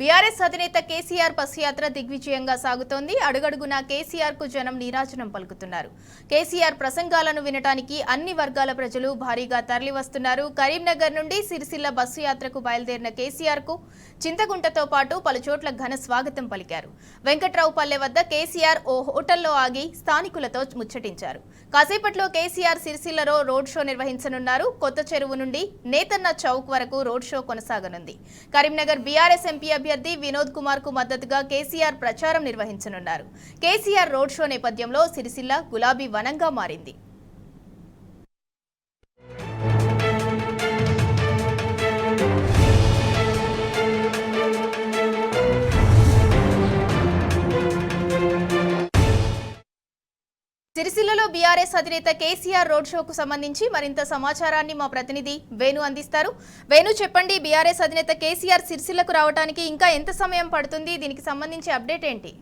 BRS అధినేత KCR bus దిగ్విజయంగా సాగుతోంది. అడుగడుగునా కేసీఆర్ కు జనం నీరాజనం పలుకుతున్నారు. కేసీఆర్ ప్రసంగాలను వినటానికి అన్ని వర్గాల ప్రజలు భారీగా తరలివస్తున్నారు. కరీంనగర్ నుండి సిరిసిల్ల బస్సు యాత్రకు బయలుదేరిన కేసీఆర్ కు చింతగుంటతో పాటు పలుచోట్ల ఘన స్వాగతం పలికారు. వెంకట్రావుపల్లె వద్ద కేసీఆర్ ఓ హోటల్లో ఆగి స్థానికులతో ముచ్చటించారు. కాసేపట్లో కేసీఆర్ సిరిసిల్లలో రోడ్ షో నిర్వహించనున్నారు. కొత్త చెరువు నుండి నేతన్న చౌక్ వరకు రోడ్ షో కొనసాగనుంది. కరీంనగర్ బీఆర్ఎస్ ఎంపీ అభ్యర్థి వినోద్ కుమార్ కు మద్దతుగా కేసీఆర్ ప్రచారం నిర్వహించనున్నారు. కేసీఆర్ రోడ్ షో నేపథ్యంలో సిరిసిల్ల గులాబీ వనంగా మారింది. సిరిసిల్లలో బీఆర్ఎస్ అధినేత కేసీఆర్ రోడ్ షోకు సంబంధించి మరింత సమాచారాన్ని మా ప్రతినిధి వేణు అందిస్తారు. వేణు, చెప్పండి, బీఆర్ఎస్ అధినేత కేసీఆర్ సిరిసిల్లకు రావడానికి ఇంకా ఎంత సమయం పడుతుంది? దీనికి సంబంధించి అప్డేట్ ఏంటి?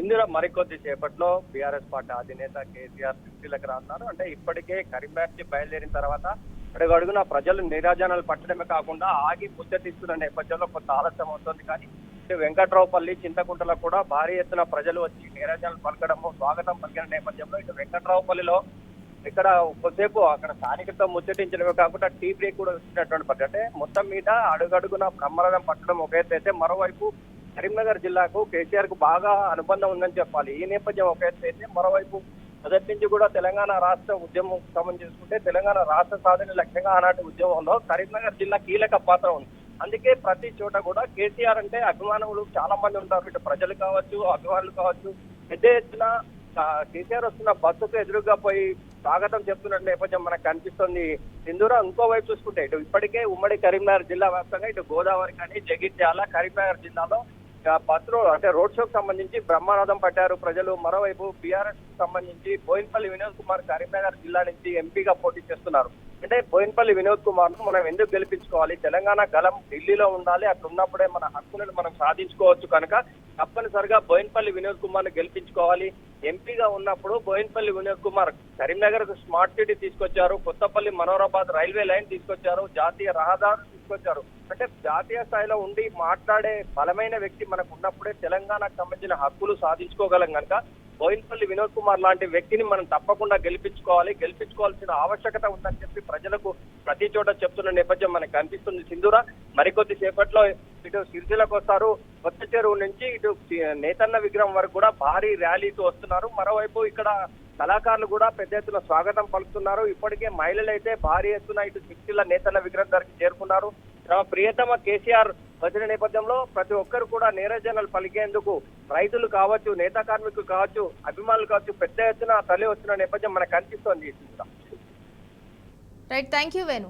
ఇందులో మరికొద్ది సేపట్లో బీఆర్ఎస్ పార్టీ అధినేత కేసీఆర్ సిరిసిల్లకు రానున్నారు. అంటే ఇప్పటికే కరీంనగర్ బయలుదేరిన తర్వాత అడుగడుగున ప్రజలు నీరాజనాలు పట్టడమే కాకుండా ఆగి ముచ్చటిస్తున్న నేపథ్యంలో కొంత ఆలస్యం అవుతుంది. కానీ వెంకట్రావుపల్లి, చింతకుంటలో కూడా భారీ ఎత్తున ప్రజలు వచ్చి నీరాజనాలు పలకడము, స్వాగతం పలికిన నేపథ్యంలో ఇటు వెంకట్రావుపల్లిలో ఇక్కడ కొద్దిసేపు అక్కడ స్థానికులతో ముచ్చటించడమే కాకుండా టీ బ్రేక్ కూడా వచ్చినటువంటి పరిస్థితి. అంటే మొత్తం మీద అడుగడుగున బ్రహ్మరథం పట్టడం ఒక ఎత్తు అయితే, మరోవైపు కరీంనగర్ జిల్లాకు కేసీఆర్ కు బాగా అనుబంధం ఉందని చెప్పాలి. ఈ నేపథ్యం ఒక ఎత్తు అయితే, మరోవైపు మొదటి నుంచి కూడా తెలంగాణ రాష్ట్ర ఉద్యమం సంబంధించి చూసుకుంటే తెలంగాణ రాష్ట్ర సాధన లక్ష్యంగా ఆనాటి ఉద్యమంలో కరీంనగర్ జిల్లా కీలక పాత్ర ఉంది. అందుకే ప్రతి చోట కూడా కేసీఆర్ అంటే అభిమానులు చాలా మంది ఉంటారు. ఇటు ప్రజలు కావచ్చు, అభిమానులు కావచ్చు. పెద్ద ఎత్తున కేసీఆర్ వస్తున్న బస్సుకు ఎదురుగా పోయి స్వాగతం చెప్తున్న నేపథ్యం మనకు కనిపిస్తుంది. ఇందులో ఇంకోవైపు చూసుకుంటే ఇటు ఇప్పటికే ఉమ్మడి కరీంనగర్ జిల్లా వ్యాప్తంగా ఇటు గోదావరి కానీ, జగిత్యాల, కరీంనగర్ జిల్లాలో బస్సులో అంటే రోడ్ షోకి సంబంధించి బ్రహ్మనాథం పట్టారు ప్రజలు. మరోవైపు బీఆర్ఎస్ సంబంధించి బోయినపల్లి వినోద్ కుమార్ కరీంనగర్ జిల్లా నుంచి ఎంపీగా పోటీ చేస్తున్నారు. అంటే బోయినపల్లి వినోద్ కుమార్ ను మనం ఎందుకు గెలిపించుకోవాలి? తెలంగాణ గలం ఢిల్లీలో ఉండాలి, అట్లా ఉన్నప్పుడే మన హక్కులను మనం సాధించుకోవచ్చు. కనుక తప్పనిసరిగా బోయినపల్లి వినోద్ కుమార్ ను గెలిపించుకోవాలి. ఎంపీగా ఉన్నప్పుడు బోయినపల్లి వినోద్ కుమార్ కరీంనగర్ కు స్మార్ట్ సిటీ తీసుకొచ్చారు, కొత్తపల్లి మనోరాబాద్ రైల్వే లైన్ తీసుకొచ్చారు, జాతీయ రహదారులు తీసుకొచ్చారు. అంటే జాతీయ స్థాయిలో ఉండి మాట్లాడే బలమైన వ్యక్తి మనకు ఉన్నప్పుడే తెలంగాణకు సంబంధించిన హక్కులు సాధించుకోగలం. కనుక బోయినపల్లి వినోద్ కుమార్ లాంటి వ్యక్తిని మనం తప్పకుండా గెలిపించుకోవాల్సిన ఆవశ్యకత ఉందని చెప్పి ప్రజలకు ప్రతి చోట చెప్తున్న నేపథ్యం మనకు కనిపిస్తుంది. సింధూర మరికొద్ది సేపట్లో ఇటు సిరిసిల్లకు వస్తారు. కొత్త చెరువు నుంచి ఇటు నేతన్న విగ్రహం వరకు కూడా భారీ ర్యాలీతో వస్తున్నారు. మరోవైపు ఇక్కడ కళాకారులు కూడా పెద్ద ఎత్తున స్వాగతం పలుకుతున్నారు. ఇప్పటికే మహిళలు అయితే భారీ ఎత్తున ఇటు సిరిసిల్ల నేతన్న విగ్రహం దగ్గరికి చేరుకున్నారు. తమ ప్రియతమ కేసీఆర్ వచ్చిన నేపథ్యంలో ప్రతి ఒక్కరు కూడా నీరాజనాలు పలికేందుకు రైతులు కావచ్చు, నేతా కార్మికులు కావచ్చు, అభిమానులు కావచ్చు పెద్ద ఎత్తున తరలి వస్తున్న నేపథ్యం మనకు కనిపిస్తోంది. Right, thank you Venu.